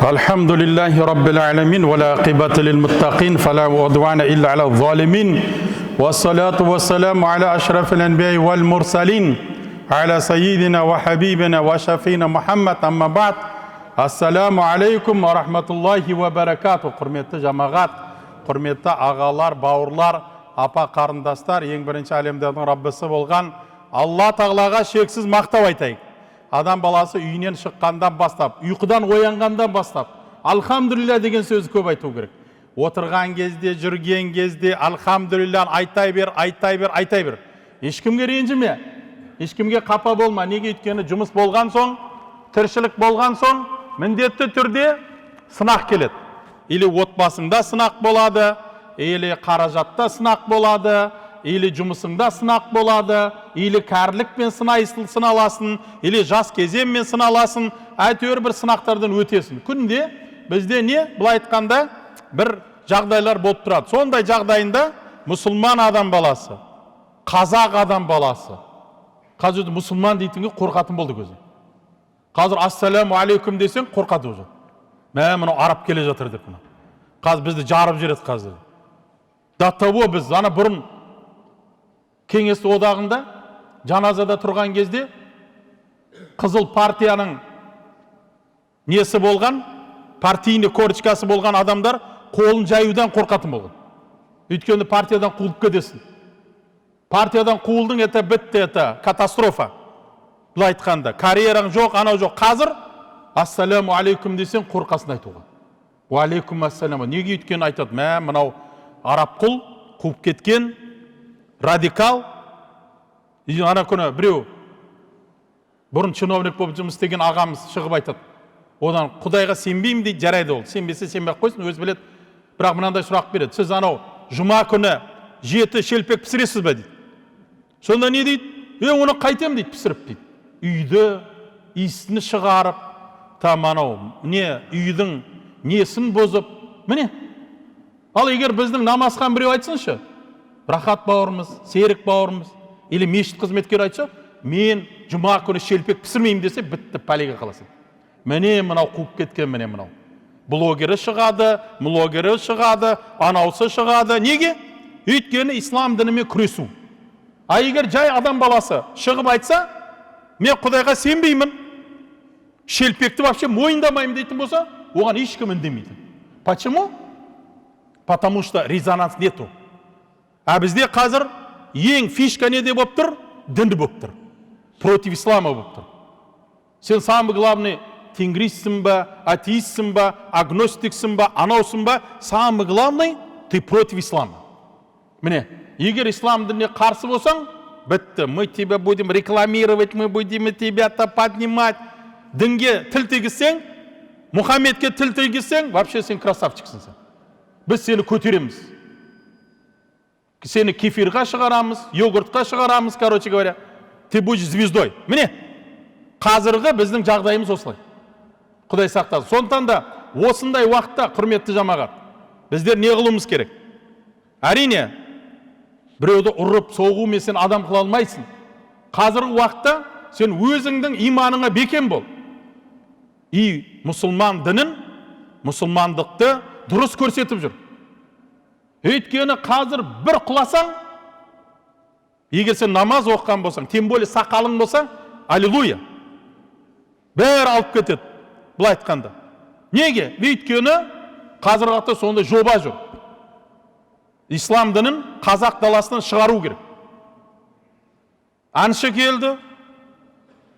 الحمد لله رب العالمين والعاقبة للمتقين فلا عدوان إلا على الظالمين والصلاة والسلام على أشرف الأنبياء والمرسلين على سيدنا وحبيبنا وشفينا محمد أما بعد السلام عليكم ورحمة الله وبركاته. Құрметті жамағат, құрметті ағалар, бауырлар, апа қарындастар, ең бірінші әлемдердің Раббысы болған Алла Тағалаға шексіз мақтау айтайық. Адам баласы үйінен шыққандан бастап, ұйқыдан оянғандан бастап, алхамдулилля деген сөз көп айту керек. Отырған кезде, жүрген кезде, алхамдулилля айтай бер, айтай бер, айтай бер. Ешкімге ренжіме, ешкімге қапа болма. Неге? Өйткені жұмыс болған соң, тіршілік болған соң, міндетті түрде сынақ келеді. Или отбасыңда сынақ болады, или қаражатта сынақ болады, или жұмысыңда сынақ болады, или кәрілікпен сыналасың, или жас кезеңмен сыналасың, әйтеуір бір сынақтардан өтесің. Күнде бізде не? Былай айтқанда бір жағдайлар болып тұрады. Сондай жағдайында мұсылман адам баласы, қазақ адам баласы, қазір мұсылман дейтінге қорқатын болды көзі. Қазір ассаламу алейкум десең қорқады уже. Мынау араб келе жатыр деп мына. Қазір бізді жарып жібереді қазір. До того біз ана бұрын Кеңес одағында жаназада тұрған кезде қызыл партияның несі болған, партийный корочкасы болған адамдар қолын жаюдан қорқатын болған. Өйткені партиядан қуылып кетесің. Партиядан қуылдың, это бітті, это катастрофа. Бұл айтқанда, карьераң жоқ, анау жоқ. Қазір ассаламу алейкум десең қорқасын айтуға. Ва алейкум ассаламу. Неге? Өйткені айтады, мынау араб құл қуып кеткен радикал. Ана күні біреу бұрын чиновник болып жұмыс істеген ағамыз шығып айтады. Одан Құдайға сенбеймін дейді, жарайды ол. Сенбесе сенбей қойсын, өзі біледі. Бірақ мынандай сұрақ береді. Сіз анау жұма күні 7 шелпек пісіресіз бе дейді. Сонда не дейді? Оны қайтем дейді, пісіріп дейді. Үйді иісін шығарып, анау үйдің несін бұзып, міне. Ал егер біздің намазхан біреу айтсыншы, Рахат бауырымыз, Серік бауырымыз, или мешіт қызметкер айтса, мен жұма күні шелпек пісірмеймін десе, бітті, пәлеге қаласың. Міне мынау қуып кеткен, міне мынау. Блогері шығады, анаусы шығады. Неге? Өйткені ислам дінімен күресу. А егер жай адам баласы шығып айтса, мен Құдайға сенбеймін, шелпекті вообще мойындамаймын дейтін болса, оған ешкім үндемейді. Почему? Потому что резонанс нету. А бізде қазір ең фишка неде болып тұр? Дінді болып тұр. Против ислама болып тұр. Сен самый главный тенгристсің ба, атеистсің ба, агностиксің ба, анаусың ба, самый главный ты против ислама. Міне, егер ислам дініне қарсы болсаң, бітті, мы тебя будем рекламировать, мы будем тебя-то поднимать. Дінге тіл тегізсең, Мұхаммедке тіл тегізсең, вообще сен красавчиксің сен. Біз сені көтереміз. Сені кефирға шығарамыз, йогуртқа шығарамыз, короче говоря. Ты будешь звездой. Міне, қазіргі біздің жағдайымыз осылай. Құдай сақтасын. Сондықтан да осындай уақытта, құрметті жамағат, біздер не қылуымыз керек? Әрине, біреуді ұрып, соғумен сен адам қыла алмайсың. Қазіргі уақытта сен өзіңдің иманыңа бекем бол. И мұсылман дінін, мұсылмандықты дұрыс көрсетіп жүр. Өйткені қазір бір құласаң, егер сен намаз оққан болсаң, тем более сақалың болса, аллилуйя, бәрі алып кетеді, бұл айтқанда. Неге? Өйткені қазір уақытта сондай жоба жүр. Ислам дінін қазақ даласынан шығару керек. Аншы келді,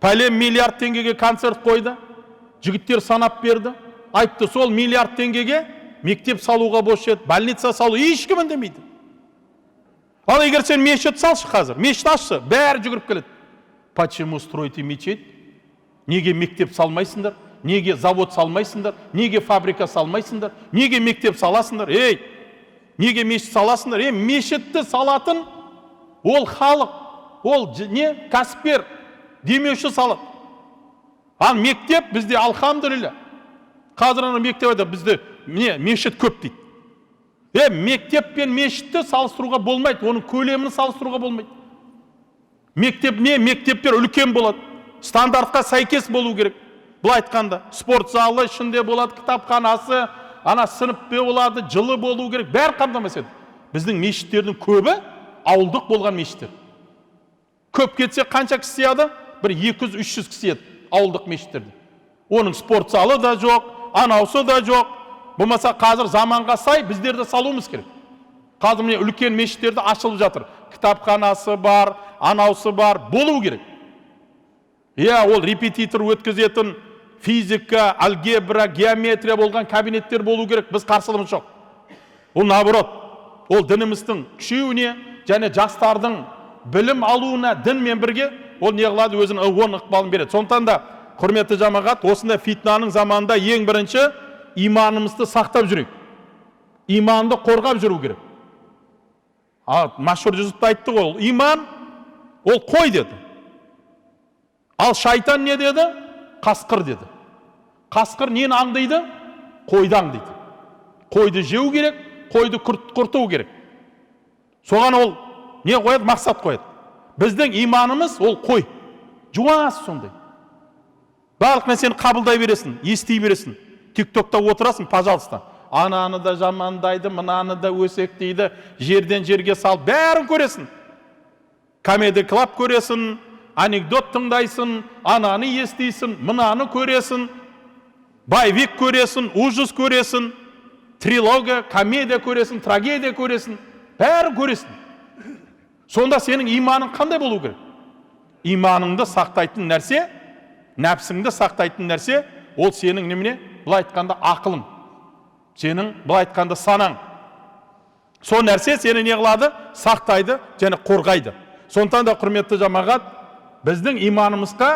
пәлем миллиард теңгеге концерт қойды, жігіттер санап берді, айтты, сол миллиард теңгеге мектеп салуға бос еді, больница салу, ешкім үндемейді. Ал егер сен мешіт салшы қазір, мешіт ашшы, бәрі жүгіріп келеді. Почему строите мечеть? Неге мектеп салмайсыңдар? Неге завод салмайсыңдар? Неге фабрика салмайсыңдар? Неге мектеп саласыңдар? Неге мешіт саласыңдар? Мешітті салатын ол халық, ол кәсіпкер, демеуші салады. Ал мектеп бізде алхамдулилля. Қазір ана мектеп айтады, бізде мешіт көп дейді. Мектеп пен мешітті салыстыруға болмайды, оның көлемін салыстыруға болмайды. Мектептер үлкен болады, стандартқа сәйкес болу керек. Былай айтқанда, спорт залы ішінде болады, кітапханасы, ана сыныпта болады, жылы болу керек, бәрі қамтамасыз етеді. Біздің мешіттердің көбі ауылдық болған мешіттер. Көп кетсе қанша кісі сыяды? Бір 200-300 кісі еді ауылдық мешіттерде. Оның спорт залы да жоқ, анаусы да жоқ. Болмаса қазір заманға сай біздерді салуымыз керек. Қазір міне үлкен мешіттерді ашылып жатыр. Кітапханасы бар, анаусы бар, болу керек. Ол репетитор өткізетін физика, алгебра, геометрия болған кабинеттер болу керек. Біз қарсылығымыз жоқ. Ол наоборот, ол дініміздің күшеуіне және жастардың білім алуына дінмен бірге ол не қылады, өзінің оң ықпалын береді. Сондықтан да құрметті жамағат, осындай фитнаның заманында ең бірінші иманымызды сақтап жүрейік. Иманды қорғап жүру керек. Машһүр Жүсіпті айтты ғой, иман ол қой деді. Ал шайтан не деді? Қасқыр деді. Қасқыр нені аңдайды? Қойды аңдайды. Қойды жеу керек, қойды құрту керек. Соған ол не қояды? Мақсат қояды. Біздің иманымыз ол қой. Жуас сондай. Барлық нәрсені қабылдай бересің, ести бересің. Тиктокта отырасың, пожалуйста. Ананы да жамандайды, мынаны да өсектейді, жерден жерге салып, бәрін көресің. Комедия клаб көресің, анекдот тыңдайсың, ананы естейсің, мынаны көресің, боевик көресің, ужас көресің, трилогия, комедия көресің, трагедия көресің, бәрін көресің. Сонда сенің иманың қандай болу керек? Иманыңды сақтайтын нәрсе, нәпсіңді сақтайтын нәрсе, ол сенің немене? Былай айтқанда ақылың. Сенің былай айтқанда санаң. Сол нәрсе сені не қылады? Сақтайды және қорғайды. Сондықтан да құрметті жамағат, біздің иманымызға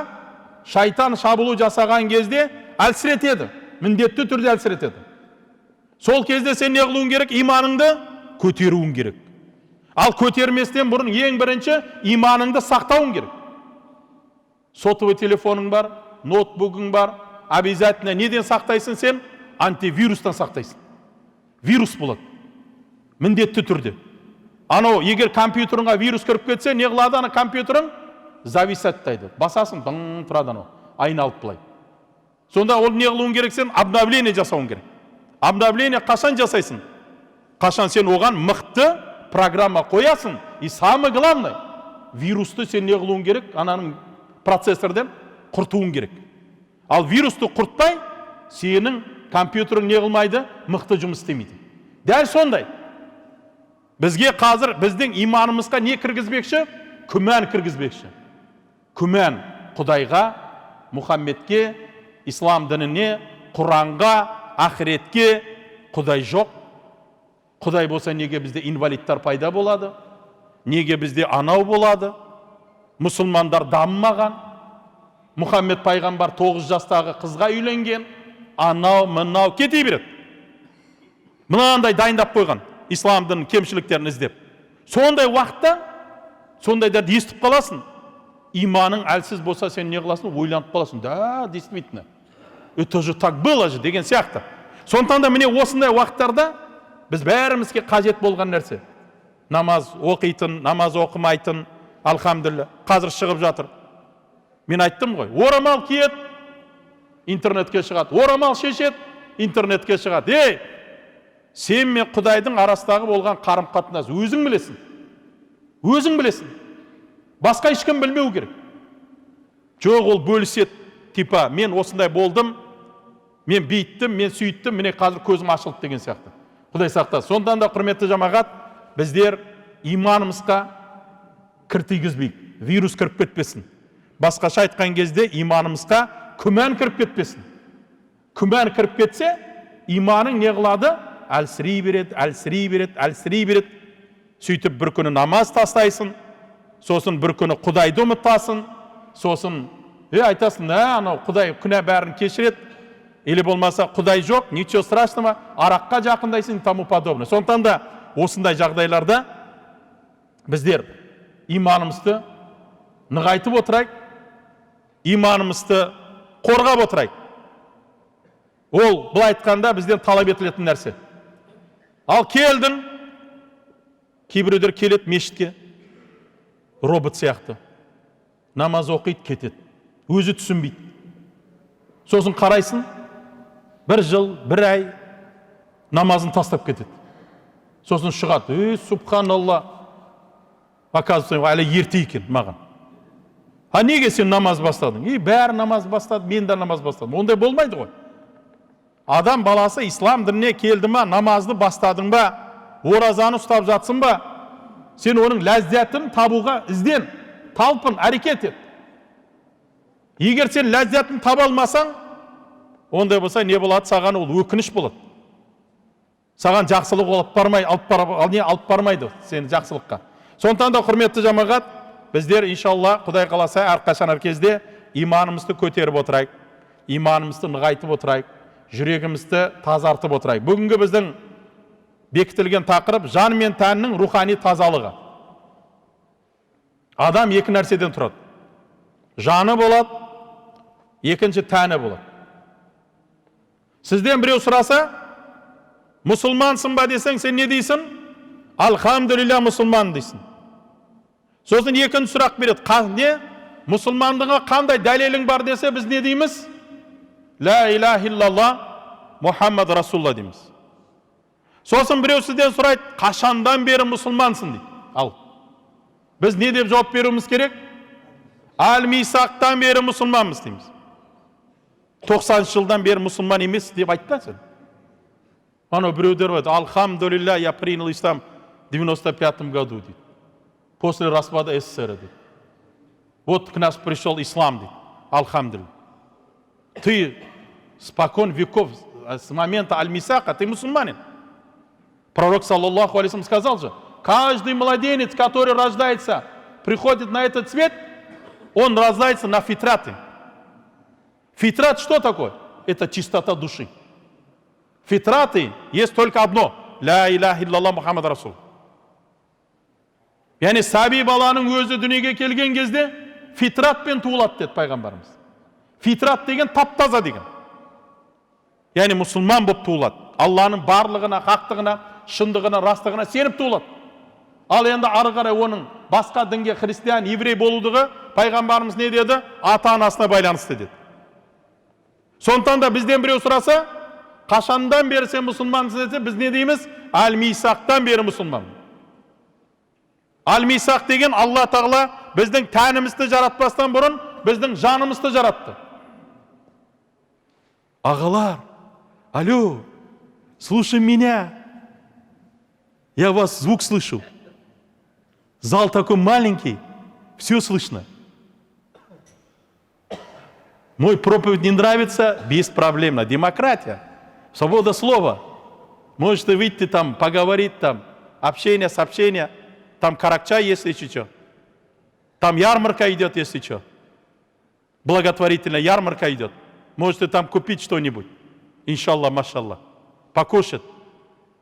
шайтан шабуыл жасаған кезде әлсіретеді. Міндетті түрде әлсіретеді. Сол кезде сен не қылуың керек? Иманыңды көтеруің керек. Ал көтерместен бұрын ең бірінші иманыңды сақтауың керек. Сотовый телефоның бар, ноутбугың бар, обязательно неден сақтайсың сен? Антивирустан сақтайсың. Вирус болады. Міндетті түрде. Анау, егер компьютеріңға вирус кіріп кетсе, не қылады ана компьютерің? Зависаттайды. Басасың, дың тұрады анау, айналып былай. Сонда ол не қылуың керек сен? Обновление жасауың керек. Обновление қашан жасайсың? Қашан сен оған мықты программа қоясың. И самое главное, вирусты сен не қылуың керек? Ананың процессорден құртуың керек. Ал вирусты құртпай, сенің компьютерің не қылмайды? Мықты жұмыс істемейді. Дәл сондай. Бізге қазір біздің иманымызға не кіргізбекші? Күмән кіргізбекші. Күмән Құдайға, Мұхаммедке, ислам дініне, Құранға, ақыретке Құдай жоқ. Құдай болса неге бізде инвалидтар пайда болады? Неге бізде анау болады? Мұсылмандар дамымаған. Мұхаммед пайғамбар 9 жастағы қызға үйленген. Анау, мынау кете береді. Мынандай дайындап қойған. Исламдың кемшіліктерін іздеп. Сондай уақытта, сондайларды естіп қаласың. Иманың әлсіз болса сен не қыласың? Ойланып қаласың. Да, действительно. Это же так было же деген сияқты. Сондықтан да міне осындай уақыттарда біз бәрімізге қажет болған нәрсе. Намаз оқитын, намаз оқымайтын, алхамдулилля, қазір шығып жатыр. Мен айттым ғой, орамал киет, интернетке шығады. Орамал шешет, интернетке шығады. Сен мен Құдайдың арасындағы болған қарым-қатынас өзің білесің. Өзің білесің. Басқа ешкім білмеу керек. Жоқ, ол бөлісет. Типа, мен осындай болдым, мен бейттім, мен сүйттім, міне қазір көзім ашылды деген сияқты. Құдай сақтасын. Сондан да құрметті жамағат, біздер иманымызға кір тигізбейік. Вирус кіріп кетпесін. Басқаша айтқан кезде иманымызға күмән кіріп кетпесін. Күмән кіріп кетсе, иманың не қылады? Әлсірей береді, әлсірей береді, әлсірей береді. Сөйтіп бір күні намаз тастайсың, сосын бір күні Құдайды ұмытасың, сосын айтасың, анау Құдай күнә бәрін кешіреді, или болмаса Құдай жоқ, ничего страшного, араққа жақындайсың, тому подобное. Сондықтан да осындай жағдайларда біздер иманымызды нығайтып отырайық, иманымызды қорғап отырайық. Ол былай айтқанда бізден талап етілетін нәрсе. Ал келдің, кейбіреулер келеді мешітке, робот сияқты. Намаз оқиды, кетеді. Өзі түсінбейді. Сосын қарайсың, бір жыл, бір ай намазын тастап кетеді. Сосын шығады, субханалла, оказывается, әлі ерте екен маған. А неге сен намаз бастадың? Бәрі намаз бастады, мен де намаз бастадым. Ондай болмайды ғой. Адам баласы ислам дініне келді ма, намазды бастадың ба, оразаны ұстап жатсың ба, сен оның ләззатын табуға ізден, талпын, әрекет ет. Егер сен ләззатын таба алмасаң, ондай болса не болады? Саған ол өкініш болады. Саған жақсылық алып бармайды сені жақсылыққа. Сондықтан да құрметті жамағат, біздер иншалла Құдай қаласа әрқашан әр кезде иманымызды көтеріп отырайық, иманымызды нығайтып отырайық, жүрегімізді тазартып отырайық. Бүгінгі біздің бекітілген тақырып жан мен тәннің рухани тазалығы. Адам екі нәрседен тұрады. Жаны болады, екінші тәні болады. Сізден біреу сұраса, мұсылмансың ба десең, сен не дейсің? Алхамдулилля, мұсылман дейсің. Сосын екінші сұрақ береді. Не? Мұсылмандығы қандай дәлелің бар десе, біз не дейміз? Ла илаха иллалла Мұхаммад Расулла дейміз. Сосын біреу сізден сұрайды, қашандан бері мұсылмансың дейді. Ал, біз не деп жауап беруіміз керек? Әл-Мисақтан бері мұсылманмыз дейміз. 90 жылдан бері мұсылман емес деп айтты сен. Ана біреудер бар, алхамдулилля, я принял ислам в 95 году дейді. После распада СССР дейді. Вот к нас пришел ислам дейді. Алхамдулилля. Ты спокон веков, с момента Аль-Мисака, ты мусульманин. Пророк, саллаллаху алейхи сказал же, каждый младенец, который рождается, приходит на этот свет, он рождается на фитраты. Фитрат что такое? Это чистота души. Фитраты есть только одно. Ла илаха иллалла Мұхаммад Расул. Яғни сәби баланың өзі дүниеге келген кезде фитратпен туылады деді пайғамбарымыз. Фитрат деген таптаза деген. Яғни мұсылман болып туылады. Алланың барлығына, хақтығына, шындығына, растығына сеніп туылады. Ал енді ары қарай оның басқа дінге христиан, еврей болудығы пайғамбарымыз не деді? Ата-анасына байланысты деді. Сондықтан да бізден біреу сұраса, қашандан бері сен мұсылмансың десе, біз не дейміз? Әл-Мисақтан бері мұсылман. Әл-Мисақ деген Алла Тағала біздің тәнімізді жаратпастан бұрын біздің жанымызды жаратты. Ағалар, алло, слушай меня. Я вас звук слышу. Зал такой маленький, все слышно. Мой проповедь не нравится, беспроблемно. Демократия, свобода слова. Можете выйти там, поговорить там, общение, сообщение. Там каракча, если что. Там ярмарка идет, если что. Благотворительная ярмарка идет. Можете там купить что-нибудь. Иншаллах, машаллах. Покушать,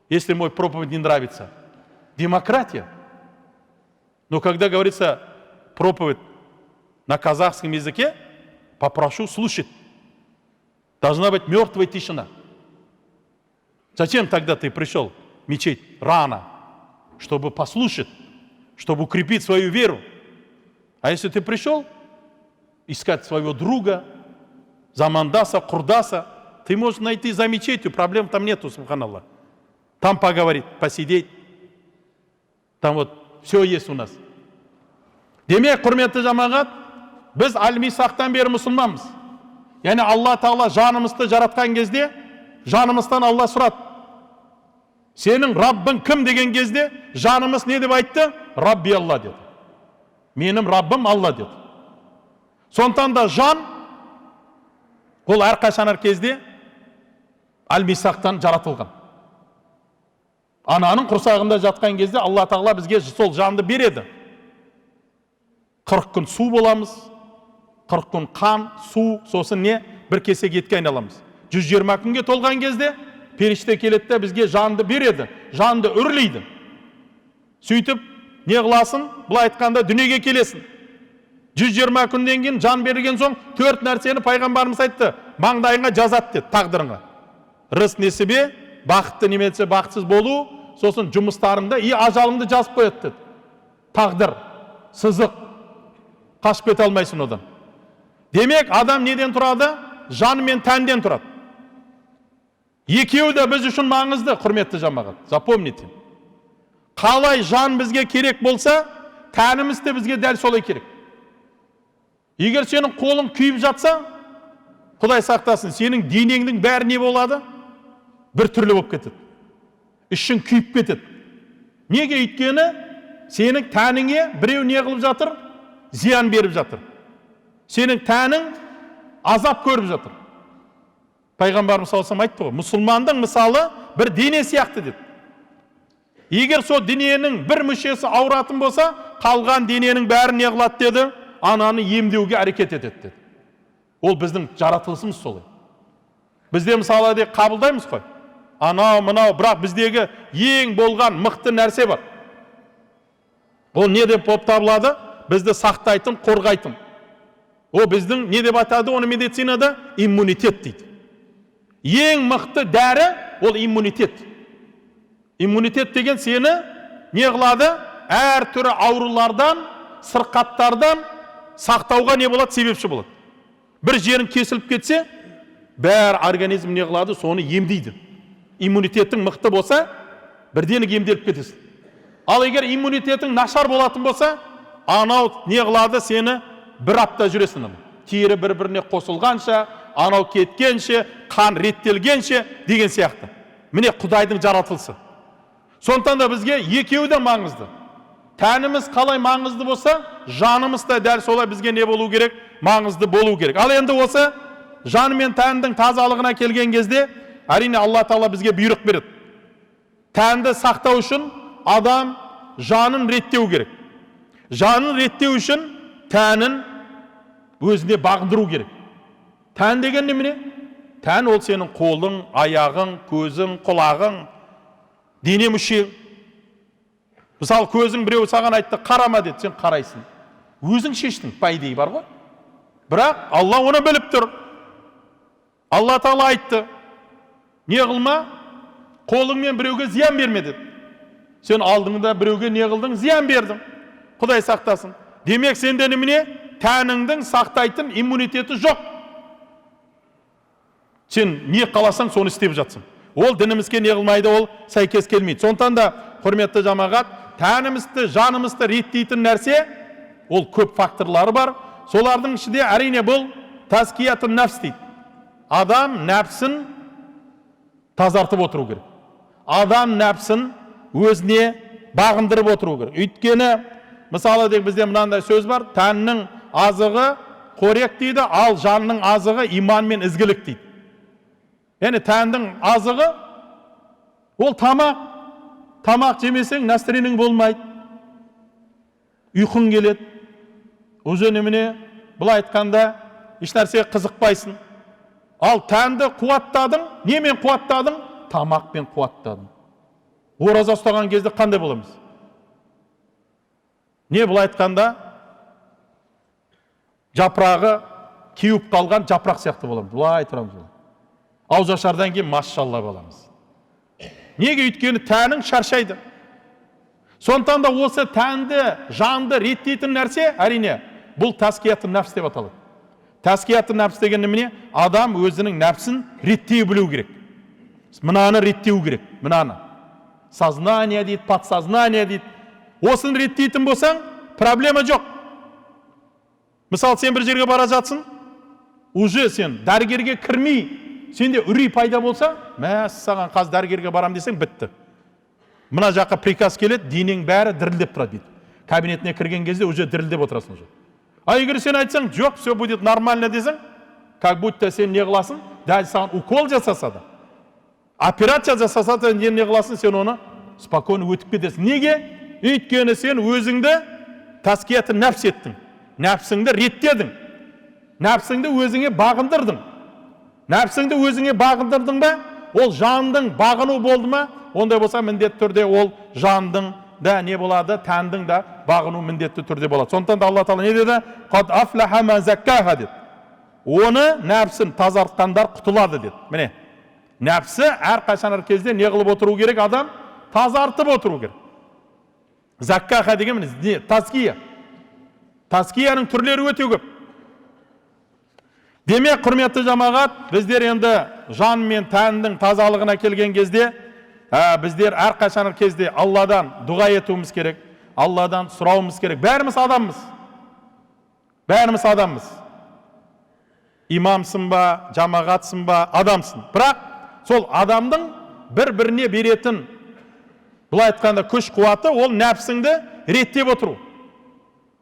если мой проповедь не нравится. Демократия. Но когда говорится проповедь на казахском языке, попрошу слушать. Должна быть мертвая тишина. Зачем тогда ты пришел в мечеть рано? Чтобы послушать, чтобы укрепить свою веру. А если ты пришел искать своего друга, замандаса, курдаса, ты можешь найти за мечетью, проблем там нету, субханаллах. Там поговорить, посидеть. Там вот все есть у нас. Демек, құрметті жамағат, біз Әл-Мисақтан бері мұсылманбыз. Яғни Алла Тағала жанымызды жаратқан кезде, жанымыздан Алла сұрады. Сенің Раббың кім деген кезде, жанымыз не деп айтты? Рабби Алла деді. Менің Раббым Алла деді. Сондықтан да жан, ол әрқашан әр кезде Әл-Мисақтан жаратылған. Ананың құрсағында жатқан кезде Алла Тағала бізге сол жанды береді. 40 күн су боламыз, 40 күн қан, су, сосын не? Бір кесек етке айналамыз. 120 күнге толған кезде періште келеді бізге жанды береді, жанды үрлейді. Сөйтіп, не қыласың? Бұл айтқанда дүниеге келесің. 120 күнден кейін жан берілген соң 4 нәрсені пайғамбарымыз айтты. Маңдайыңа жазады деді, тағдырыңа. Рызық несібе, бақытты немесе бақытсыз болу, сосын жұмыстарыңда и ажалыңды жазып қояды деді. Тағдыр, сызық, қашып кете алмайсың одан. Демек, адам неден тұрады? жан мен тәнден тұрады. Екеуі де біз үшін маңызды, құрметті жамағат. Запомните. Қалай жан бізге керек болса, тәніміз де бізге дәл солай керек. Егер сенің қолың күйіп жатса, Құдай сақтасын, сенің денеңнің бәрі не болады? Bir түрлі болып кетеді. Ішің күйіп кетеді. Неге? Өйткені сенің тәніңе біреу не қылып жатыр? Зиян беріп жатыр. Сенің тәнің азап көріп жатыр. Пайғамбарымыз саллаллаху алейхи айтты ғой, мұсылмандың мысалы бір дене сияқты деді. Егер сол дененің бір мүшесі ауыратын болса, қалған дененің бәрі не қылады деді? Ананы емдеуге әрекет етеді деді. Ол біздің жаратылысымыз солай. Бізде мысалы де қабылдаймыз ғой. Анау, мынау, бірақ біздегі ең болған мықты нәрсе бар. Ол не деп болып табылады? Бізді сақтайтын, қорғайтын. Ол біздің не деп атады? Оны медицинада иммунитет дейді. Ең мықты дәрі ол иммунитет. Иммунитет деген сені не қылады? Әр түрі аурулардан, сырқаттардан сақтауға не болады? Себепші болады. Bir жерің кесіліп кетсе, бәр организм не қылады? Соны емдейді. Иммунитетің мықты болса, бірден емделіп кетесің. Ал егер иммунитетің нашар болатын болса, анау не қылады? Сені бір апта жүресің. Тері бір-біріне қосылғанша, анау кеткенше, қан реттелгенше деген сияқты. Міне Құдайдың жаратылысы. Сондықтан да бізге екеуі де маңызды. Тәніміз қалай маңызды болса, жанымыз да дәл солай бізге не болу керек? Маңызды болу керек. Ал енді осы жан мен тәндің тазалығына келген кезде, әрине Алла Тағала бізге бұйрық береді. Тәнді сақтау үшін адам жанын реттеу керек. Жанын реттеу үшін тәнін өзіне бағындыру керек. Тән деген немене? Тән ол сенің қолың, аяғың, көзің, құлағың, дене мүше. Мысалы, көзің біреу саған айтты, қарама деді, сен қарайсың. Өзің шештің, пайдей бар ғой. Бірақ Алла оны біліп тұр. Алла Тағала айтты, не қылма? Қолыңмен біреуге зиян берме деді. Сен алдыңда біреуге не қылдың? Зиян бердің. Құдай сақтасын. Демек сенде немене? Тәніңдің сақтайтын иммунитеті жоқ. Сен не қаласаң, соны істеп жатсың. Ол дінімізге не қылмайды, ол сәйкес келмейді. Сондықтан да, құрметті жамағат, тәнімізді, жанымызды реттейтін нәрсе, ол көп факторлары бар. Солардың ішінде әрине бұл тәзкиятун нәпс дейді. Адам нәпсін тазартып отыру керек. Адам нәпсін өзіне бағындырып отыру керек. Өйткені, мысалы деп бізде мынандай сөз бар, тәннің азығы қорек дейді, ал жанның азығы иман мен ізгілік дейді. Яғни тәндің азығы ол тамақ. Тамақ жемесең настроениең болмайды. Ұйқың келеді. Уже немене? Былай айтқанда еш нәрсеге қызықпайсың. Ал тәнді қуаттадың, немен қуаттадың? Тамақпен қуаттадың. Ораза ұстаған кезде қандай боламыз? Не былай айтқанда жапырағы кеуіп қалған жапырақ сияқты боламыз. Былай тұрамыз. Аузашардан кейін машалла боламыз. Неге? Өйткені тәнің шаршайды. Сондықтан да осы тәнді, жанды реттейтін нәрсе, әрине, бұл тәзкиятун нәпс деп аталады. Тәзкиятун нәпс деген немене? Адам өзінің нәпсін реттей білу керек. Мынаны реттеу керек, мынаны. Сознание дейді, подсознание дейді. Осыны реттейтін болсаң, проблема жоқ. Мысалы, сен бір жерге бара жатсың, уже сен дәрігерге кірмей, сенде үрей пайда болса, мәссаған қаз дәрігерге барам десең, бітті. Мына жаққа приказ келеді, денең бәрі дірілдеп тұрады дейді. Кабинетіне кірген кезде уже дірілдеп отырасың уже. А егер сен айтсаң, жоқ, все будет нормально десең, как будто сен не қыласың? Дәл саған укол жасаса да, операция жасаса да не қыласың, сен оны спокойно өтіп кетесің. Неге? Өйткені сен өзіңді тәзкиятун нәпс еттің. Нәпсіңді реттедің. Нәпсіңді өзіңе бағындырдың. Нәпсіңді өзіңе бағындырдың ба? Ол жандың бағыну болды ма? Ондай болса міндетті түрде ол жандың да не болады? Тәндің да бағыну міндетті түрде болады. Сондықтан да Алла Тағала не деді? Қад афлаха ман заккаха деді. Оны нәпсін тазартқандар құтылады деді. Міне, нәпсі әрқашан кезде не қылып отыру керек? Адам тазартып отыру керек. Заккаха деген міне, тазкия. Тазкияның түрлері өте көп. Демек, құрметті жамағат, біздер енді жан мен тәннің тазалығына келген кезде, біздер әрқашан кезде Алладан дұға етуіміз керек, Алладан сұрауымыз керек. Бәріміз адамбыз. Бәріміз адамбыз. Имамсың ба, жамағатсың ба, адамсың. Бірақ сол адамдың бір-біріне беретін, бұлай айтқанда күш қуаты, ол нәпсіңді реттеп отыру.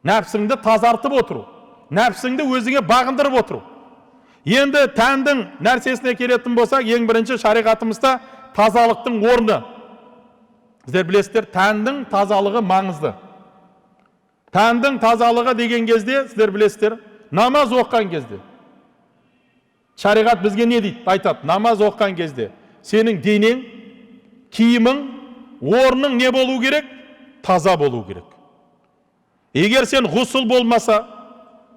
Нәпсіңді тазартып отыру. Нәпсіңді өзіңе бағындырып отыру. Енді тәндің нәрсесіне келетін болсақ, ең бірінші шариғатымызда тазалықтың орны. Сіздер білесіздер, тәндің тазалығы маңызды. Тәндің тазалығы деген кезде, сіздер білесіздер, намаз оққан кезде. Шариғат бізге не дейді? Айтады, намаз оққан кезде сенің денең, киімің, орның не болу керек? Таза болу керек. Егер сен ғұсыл болмаса,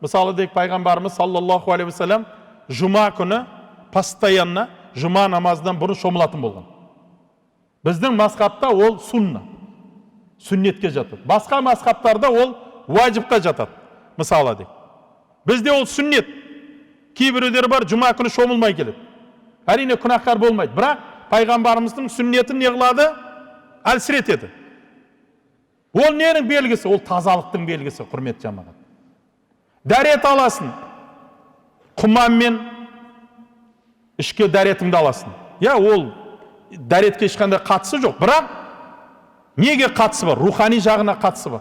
мысалы дейік пайғамбарымыз саллаллаху алейхи вассалам жұма күні постоянно жұма намаздан бұрын шомылатын болған. Біздің мазхабта ол сунна, сүннетке жатады. Басқа мазхабтарда ол уажибқа жатады. Мысалы дейік. Бізде ол сүннет. Кейбіреулер бар, жұма күні шомылмай келеді. Әрине күнәһар болмайды, бірақ пайғамбарымыздың сүннетін не қылады? Әлсіретеді. Ол ненің белгісі? Ол тазалықтың белгісі, құрметті жамағат. Дәрет аласың, құманмен ішке дәретіңді аласың. Ол дәретке ешқандай қатысы жоқ, бірақ неге қатысы бар? Рухани жағына қатысы бар.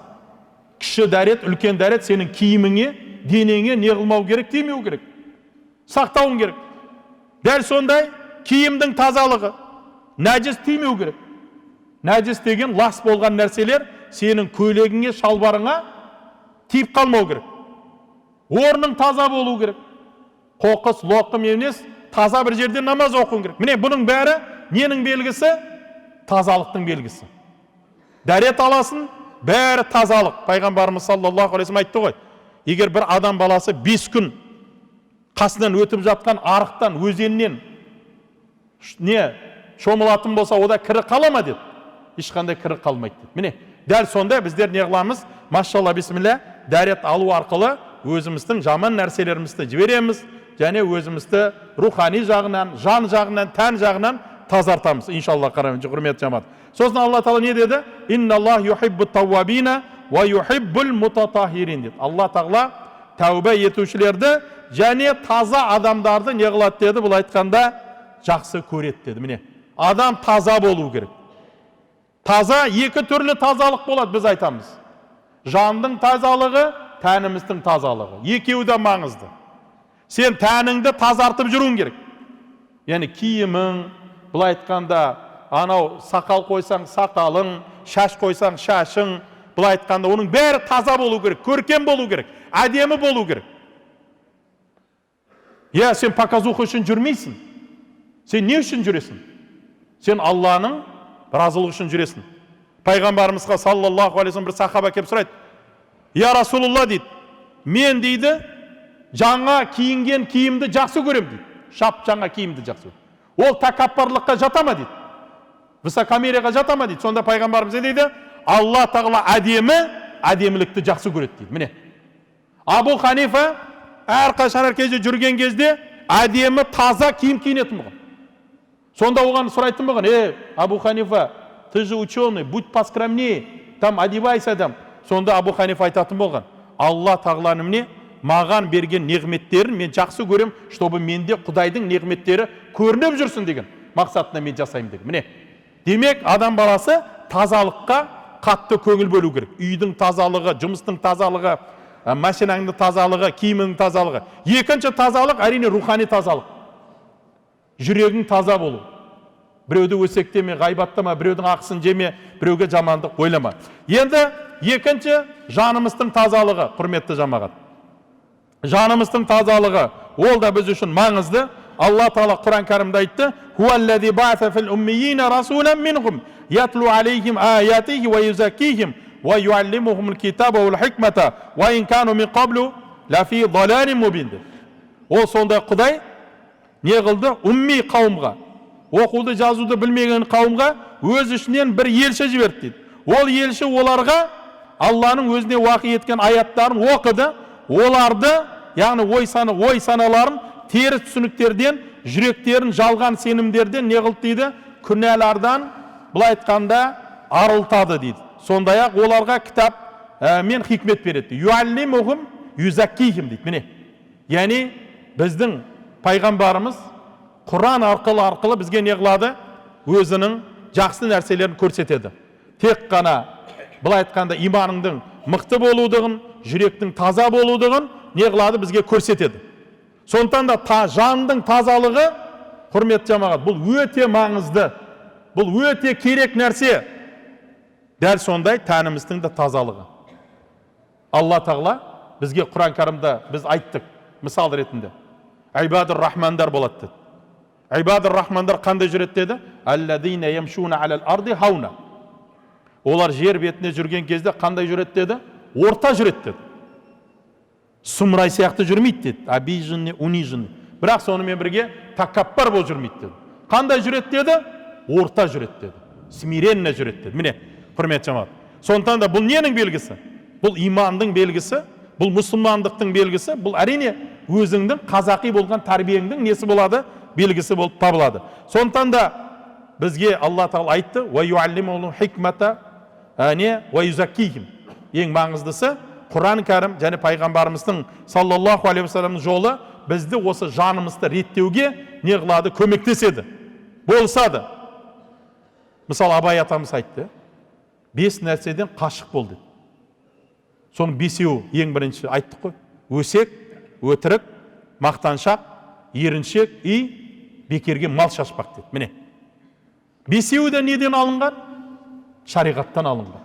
Кіші дәрет, үлкен дәрет сенің киіміңе, денеңе не қылмау керек, тимеу керек. Сақтауың керек. Дәл сондай киімдің тазалығы, нәжіс тимеу керек. Нәжіс деген лас болған нәрселер сенің көйлегіңе, шалбарыңа тиіп қалмау керек. Орның таза болу керек. Қоқыс, лоққым емес, таза бір жерде намаз оқуың керек. Міне бұның бәрі ненің белгісі? Тазалықтың белгісі. Дәрет аласын, бәрі тазалық. Пайғамбарымыз саллаллаху алейхи вассалам айтты ғой, егер бір адам баласы 5 күн қасынан өтіп жатқан арықтан, өзеннен шомылатын болса, ода кірі қала ма деді? Ешқандай кірі қалмайды деді. Міне, дәл сонда біздер не қыламыз? Машалла, бисмилля, дәрет алу арқылы өзіміздің жаман нәрселерімізді жібереміз, және өзімізді рухани жағынан, жан жағынан, тән жағынан тазартамыз. Иншалла, қараймыз, құрметті жамағат. Сосын Алла Тағала не деді? Инналлах юхиббу тауабина ва юхиббул мутатахирин деді. Алла Тағала тәуба етушілерді және таза адамдарды не қылады деді? Бұл айтқанда жақсы көреді деді. Міне, адам таза болу керек. Таза, екі түрлі тазалық болады, біз айтамыз. Жандың тазалығы, тәніміздің тазалығы. Екеуі де маңызды. Сен тәніңді тазартып жүруің керек. Яғни киімің, бұл айтқанда, анау сақал қойсаң сақалың, шаш қойсаң шашың, бұл айтқанда оның бәрі таза болу керек, көркем болу керек, әдемі болу керек. Сен показуха үшін жүрмейсің. Сен не үшін жүресің? Сен Алланың разылығы үшін жүресің. Пайғамбарымызға саллаллаху алейхи вассалам бір сахаба келіп сұрайды. Я Расулулла дейді, мен дейді, жаңа киінген киімді жақсы көрем дейді. Шап жаңа киімді жақсы көрем. Ол тәкаппарлыққа жата ма дейді? Высокомерияға жата ма дейді? Сонда пайғамбарымыз не дейді? Алла Тағала әдемілікті жақсы көреді дейді. Міне. Абу Ханифа әрқашан кезде жүрген кезде әдемі таза киім киінетін болған. Сонда оған сұрайтын болған: Абу Ханифа, ты же ученый, будь поскромнее, там одевайся там. Сонда Абу Ханифа айтатын болған: Алла Тағаланың міне маған берген неғметтерін мен жақсы көрем, чтобы менде Құдайдың неғметтері көрініп жүрсін деген мақсатына мен жасаймын деген. Міне, демек адам баласы тазалыққа қатты көңіл бөлу керек. Үйдің тазалығы, жұмыстың тазалығы, машинаңның тазалығы, киімінің тазалығы. Екінші тазалық әрине рухани тазалық. Жүрегің таза болу. Біреуді өсектеме, ғайбаттама, біреудің ақысын жеме, біреуге жамандық ойлама. Енді екінші жанымыздың тазалығы, құрметті жамағат. Жанымыздың тазалығы, ол да біз үшін маңызды. Алла Тағала Құран кәрімде айтты: "Хуаллази баъса фил уммийина расулан минхум ятлу алейхим аятихи ва юзаккихим ва юаллимухумул китаба вал хикмата ва ин кану мин қаблу лафи далалин мубин." Ол сондай Құдай не қылды? Умми қауымға, оқуды жазуды білмеген қауымға өз ішінен бір елші жіберді дейді. Ол елші оларға Алланың өзіне уақи еткен аяттарын оқыды, оларды, яғни ой саналарын теріс түсініктерден, жүректерін жалған сенімдерден не қылды дейді? Күнәлардан, былай айтқанда, арылтады дейді. Сондай ақ оларға кітап мен хикмет береді. Юаллимухум юзаккихим дейді. Міне. Яғни біздің пайғамбарымыз Құран арқылы бізге не қылады? Өзінің жақсы нәрселерін көрсетеді. Тек қана былай айтқанда иманыңдың мықты болудығын, жүректің таза болудығын не қылады? Бізге көрсетеді. Сондықтан да жанның тазалығы, құрметті жамағат, бұл өте маңызды. Бұл өте керек нәрсе. Дәл сондай тәніміздің де тазалығы. Алла тағала бізге Құран кәрімде біз айттық, мысал ретінде. Айбадыр рахмандар болады деді. Айбадыр рахмандар қандай жүреді деді? Алладина ямшуна алал арди хауна. Олар жер бетінде жүрген кезде қандай жүреді деді? Орта жүреді деді. Сұмырай сияқты жүрмейді деді. Абижинне, унижинне. Бірақ сонымен бірге такаппар бол жүрмейді деді. Қандай жүреді деді? Орта жүреді деді. Смиренно жүреді деді. Міне, құрметті жамағат. Сондықтан да бұл ненің белгісі? Бұл имандың белгісі, бұл мұсылмандықтың белгісі, бұл әрине өзіңдің қазақи болған тәрбиеңдің несі болады? Белгісі болып табылады. Сондықтан да бізге Алла тағала айтты: "Ва юаллимухул хикмата ва юзаккихим". Ең маңыздысы Құран кәрім және пайғамбарымыздың саллаллаху алейхи вассаламның жолы бізді осы жанымызды реттеуге не қылады? Көмектеседі. Болсады. Мысалы Абай атамыз айтты: 5 нәрседен қашық бол деді. Соның 5-еуі ең бірінші айттық қой. Өсек, өтірік, мақтаншақ, еріншек и бекерге мал шашпақ деді. Міне. 5-еуі де неден алынған? Шариғаттан алынған.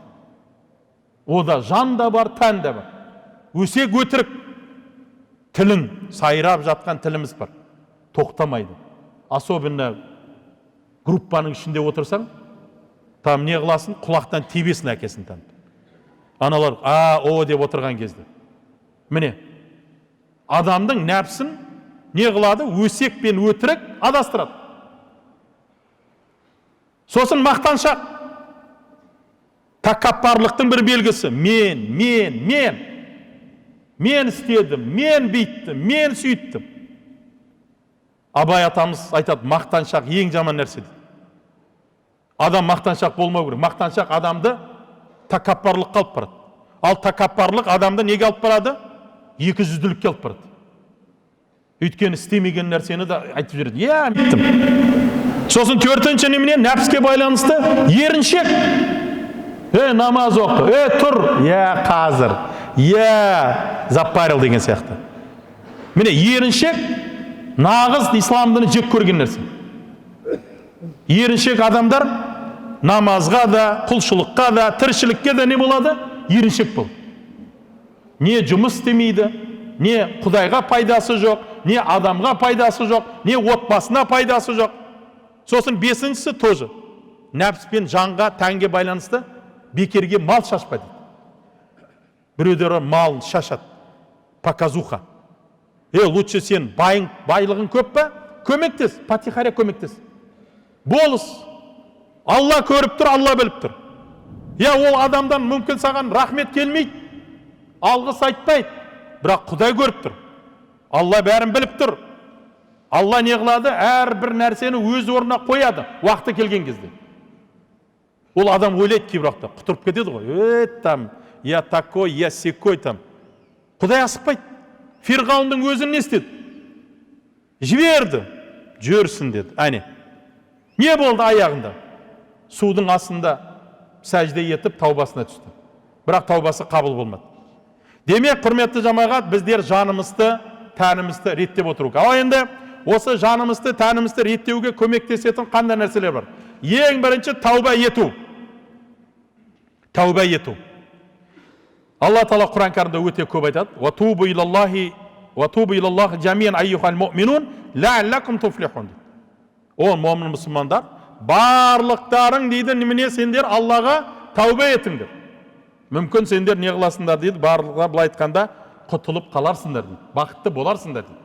Ода жан да бар, тән де бар. Өсек, өтірік. Тілін, сайрап жатқан тіліміз бар. Тоқтамайды. Особенно группаның ішінде отырсаң, там не қыласын? Құлақтан тебесін әкесін танып. Аналар о деп отырған кезде. Міне, адамдың нәпсін не қылады? Өсек пен өтірік адастырады. Сосын мақтаншақ. Такаппарлықтың бір белгісі. Мен істедім, мен бейттім, мен сүйттім. Абай атамыз айтады, мақтаншақ ең жаман нәрсе дейді. Адам мақтаншақ болмау керек. Мақтаншақ адамды такаппарлыққа алып барады. Ал такаппарлық адамды неге алып барады? 200-дүлікке алып барады. Өйткені істемеген нәрсені де айтып жүреді. Біттім. Сосын 4-ші немене? Нәпске байланысты еріншек. Намаз оқы. Тұр. Қазір. Запарил деген сияқты. Міне, еріншек нағыз исламдың жек көрген нәрсе. Еріншек адамдар намазға да, құлшылыққа да, тіршілікке де не болады? Еріншек бол. Не жұмыс істемейді, не Құдайға пайдасы жоқ, не адамға пайдасы жоқ, не отбасына пайдасы жоқ. Сосын 5-шісі тоже. Нәпс пен жанға, тәнге байланысты бекерге мал шашпа дейді. Біреулері мал шашады. Показуха. Лучше сен байлығың көп па? Көмектес, патихаря көмектес. Болыс. Алла көріп тұр, Алла біліп тұр. Ол адамдан мүмкін саған рахмет келмейді. Алғыс айтпайды. Бірақ Құдай көріп тұр. Алла бәрін біліп тұр. Алла не қылады? Әрбір нәрсені өз орнына қояды, уақыты келген кезде. Ол адам ойлайды кейбірақта, құтырып кетеді ғой. Там, я такой, я секой там. Құдай асықпайды. Фирғаундың өзін не істеді? Жіберді. Жүрсін деді. Әне. Не болды аяғында? Судың астында сәжде етіп таубасына түсті. Бірақ таубасы қабыл болмады. Демек, құрметті жамағат, біздер жанымызды, тәнімізді реттеп отыру. Ал енді осы жанымызды, тәнімізді реттеуге көмектесетін қандай нәрселер бар? Ең бірінші тауба ету. Тауба ету. Алла Таала Құран кәрімде өте көп айтады. Ва тубу илаллахи жамиан айюхал муъминун лааллакум туфлихун. О момын мұсылмандар, барлықтарың дейді, немене сендер Аллаға тауба етіңдер. Мүмкін сендер не қыласыңдар дейді, барлығы былай айтқанда құтылып қаларсыңдар дейді, бақытты боларсыңдар дейді.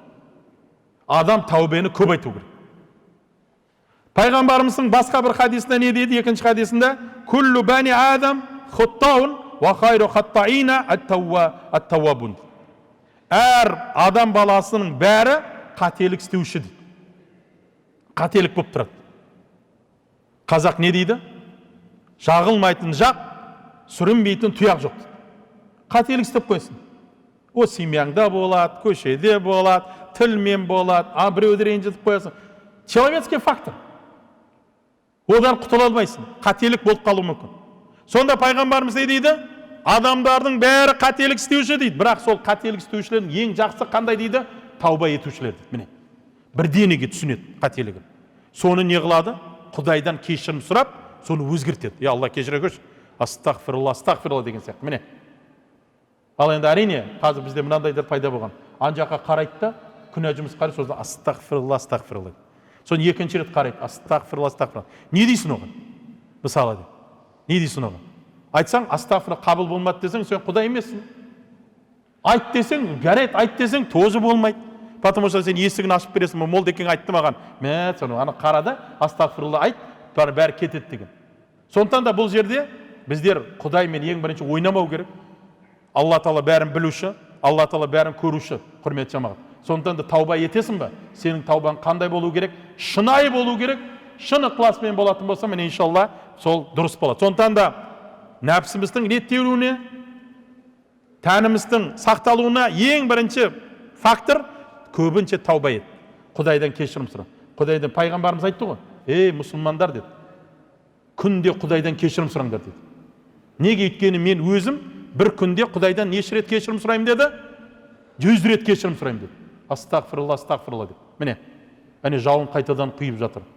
Адам таубені көп айту керек. Пайғамбарымыздың басқа бір хадисінде не дейді? Екінші хадисінде күллу бани адам хуттаун ва хайру хаттаина ат-тауабун. Әр адам баласының бәрі қателік істеуші дейді. Қателік болып тұрады. Қазақ не дейді? Жағылмайтын жақ, сүрінбейтін тұяқ жоқ. Қателік істеп қойсын. О, семьяңда болады, көшеде болады, тілмен болады, біреуді ренжітіп қоясың. Человеческий фактор. Одан құтыла алмайсың. Қателік болып қалуы мүмкін. Сонда пайғамбарымыз не дейді? Адамдардың бәрі қателік істеуші дейді. Бірақ сол қателік істеушілердің ең жақсы қандай дейді? Тауба етушілер дейді. Міне. Бірденеге түсінеді қателігін. Соны не қылады? Құдайдан кешірім сұрап, соны өзгертеді. Я Алла кешіре көрші. Астағфирулла, астағфирулла деген сияқты. Міне. Ал енді әрине, қазір бізде мынандайлар пайда болған. Ан жаққа қарайды да, күнә жұмыс қарайды, сосын астағфирулла, астағфирулла. Соны екінші рет қарайды, астағфирулла, астағфирулла. Не дейсің оған? Мысалы де. Не дейсің оған? Айтсаң, астағфирулла қабыл болмады десең, сен Құдай емессің. Айт десең, жарайды, айт десең, тоже болмайды. Потому что сен есігін ашып бересің, молдекең айтты маған. Мә, соны ана қарады, астағфирулла айт, бәрі кетеді деген. Сондықтан да бұл жерде біздер Құдаймен ең бірінші ойнамау керек. Алла Тағала бәрін білуші, Алла Тағала бәрін көруші, құрметті жамағат. Сондықтан да тауба етесің бе? Сенің таубаң қандай болу керек? Шынайы болу керек. Шын ықыласпен болатын болса, міне иншалла сол дұрыс болады. Сондықтан да нәпсіміздің реттелуіне, тәніміздің сақталуына ең бірінші фактор көбінше тауба ет. Құдайдан кешірім сұра. Құдайдан пайғамбарымыз айтты ғой. Мұсылмандар деді. Күнде Құдайдан кешірім сұраңдар деді. Неге? Өйткені мен өзім бір күнде Құдайдан неше рет кешірім сұраймын деді? 100 рет кешірім сұраймын деді. Астағфирулла, астағфирулла деді. Міне, әне жауын қайтадан құйып жатыр.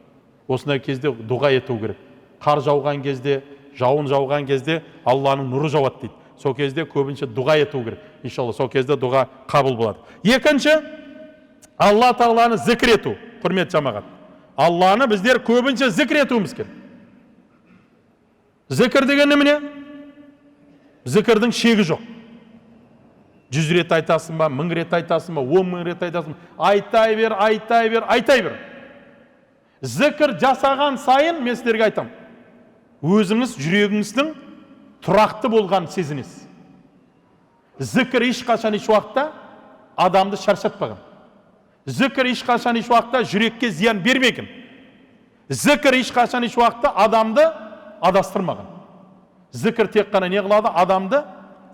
Осындай кезде дұға ету керек. Қар жауған кезде, жауын жауған кезде Алланың нұры жауады дейді. Сол кезде көбінше дұға ету керек. Иншалла, сол кезде дұға қабыл болады. Екінші, Алла Тағаланы зікір ету, құрметті жамағат. Алланы біздер көбінше зікір етуіміз керек. Зікір деген немене? Зікірдің шегі жоқ. 100 рет айтасың ба, 1000 рет айтасың ба, 10.000 рет айтасың ба, айтай бер, айтай бер, айтай бер. Зікір жасаған сайын мен сіздерге айтам. Өзіңіз жүрегіңіздің тұрақты болған сезінесіз. Зікір ешқашан еш уақытта адамды шаршатпаған. Зікір ешқашан еш уақытта жүрекке зиян бермеген. Зікір ешқашан еш уақытта адамды адастырмаған. Зікір тек қана не қылады? Адамды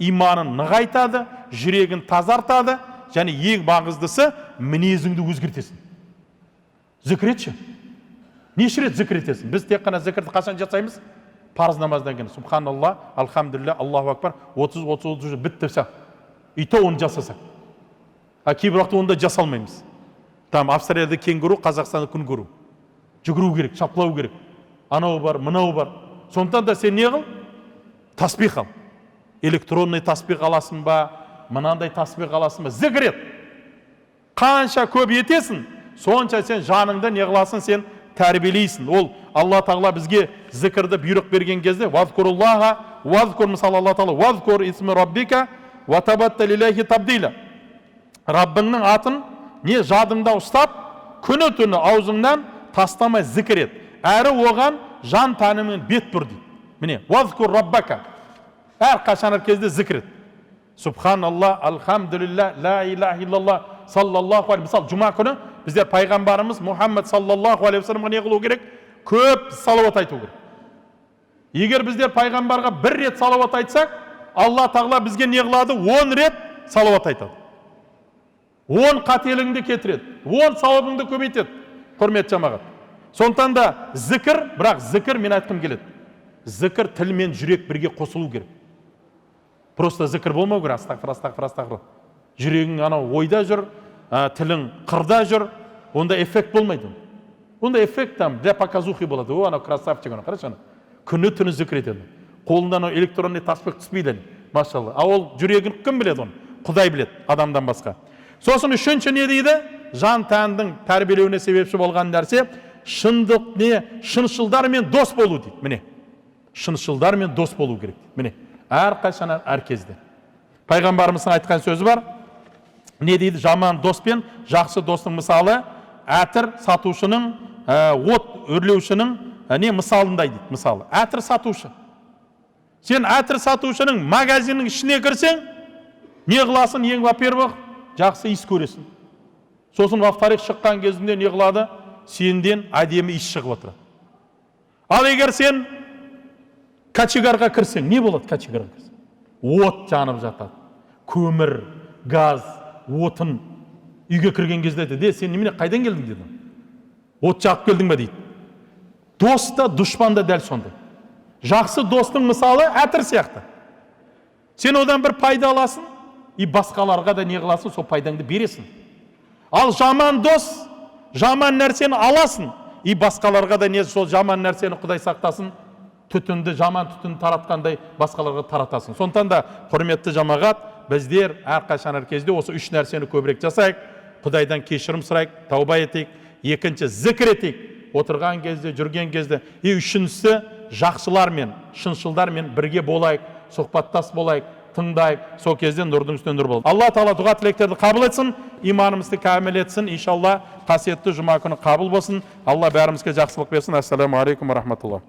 иманын нығайтады, жүрегін тазартады, және ең маңыздысы мінезіңді өзгертесің. Зікір етші. Неше рет зікір етесің? Біз тек қана зікірді қашан жасаймыз? Парыз намаздан кейін. Субханалла, алхамдулилля, Аллаху акбар, 30 бітті все. И то оны жасасақ. Кейбір уақытта оны да жасалмаймыз. Там Австрияда кенгуру, Қазақстанда күнгуру. Жүгіру керек, шапқылау керек. Анау бар, мынау бар. Сондықтан да сен не қыл? Таспих ал. Электронный таспих аласың ба, мынандай таспих аласың ба? Зікір ет. Қанша көп етесің, сонша сен жаныңда не қыласың, сен тәрбиелейсің. Ол Алла Тағала бізге зікірді бұйрық берген кезде, вазкуруллаха, вазкур, мысалы Алла Тағала, вазкур исми раббика, ва табаттал илайхи табдила. Раббыңның атын не жадыңда ұстап, күні түні аузыңнан тастамай зікір ет. Әрі оған жан тәніңмен бет бұр дейді. Міне, вазкур раббака. Әр қашан кезде зікір ет. Субханалла, алхамдулилля, ла илаха иллалла, саллаллаху алейхи. Мысалы, жұма күні біздер пайғамбарымыз Мұхаммад саллаллаху алейхи вассаламға не қылу керек? Көп салауат айту керек. Егер біздер пайғамбарға 1 рет салауат айтсақ, Алла Тағала бізге не қылады? 10 рет салауат айтады. 10 қателігіңді кетіреді, 10 сауабыңды көбейтеді. Құрметті жамағат. Сондықтан да зікір, бірақ зікір мен айтқым келеді. Зікір тіл мен жүрек бірге қосылу керек. Просто зікір болмау керек. Астағфир. Жүрегің анау ойда жүр, тілің қырда жүр, онда эффект болмайды. Онда эффект там для показухи болады. О, анау красавчик, анау қарашы ана. Күні түні зікір етеді. Қолында анау электронный таспих түспейді. Машалла. А ол жүрегін кім біледі оны? Құдай біледі, адамдан басқа. Сосын үшінші не дейді? Жан тәндің тәрбиелеуіне себепші болған нәрсе шындық не? Шыншылдармен дос болу дейді. Міне. Шыншылдармен дос болу керек. Міне. Әр қашан әр кезде. Пайғамбарымыздың айтқан сөзі бар. Не дейді? Жаман доспен жақсы достың мысалы әтір сатушының, от өрлеушінің не мысалындай дейді. Мысалы, әтір сатушы. Сен әтір сатушының магазиннің ішіне кірсең, не қыласың? Ең во-первых, жақсы иіс көресің. Сосын вафтарих шыққан кезінде не қылады? Сенден әдемі иіс шығып отырады. Ал егер сен качегарға кірсең, не болады качегарға кірсең? От жанып жатады. Көмір, газ, отын. Үйге кірген кезде де, сен немене қайдан келдің деді. От жағып келдің бе дейді. Дос та, дұшпан да дәл сондай. Жақсы достың мысалы әтір сияқты. Сен одан бір пайда аласың, и басқаларға да не қыласың, сол пайдаңды бересің. Ал жаман дос, жаман нәрсені аласың, и басқаларға да не сол жаман нәрсені Құдай сақтасын, түтінді, жаман түтінді таратқандай басқаларға таратасың. Сондықтан да құрметті жамағат, біздер әрқашан әр кезде осы үш нәрсені көбірек жасайық. Құдайдан кешірім сұрайық, тауба етейік. Екінші, зікір етейік. Отырған кезде, жүрген кезде. И үшіншісі, жақсылармен, шыншылдармен бірге болайық, сұхбаттас болайық, тыңдайық. Сол кезде нұрдың үстіне нұр болады. Алла Тағала дұға тілектерді қабыл етсін, иманымызды кәміл етсін. Иншалла қасиетті жұма күні қабыл болсын. Алла бәрімізге жақсылық берсін. Ассаламу алейкум ва рахматуллах.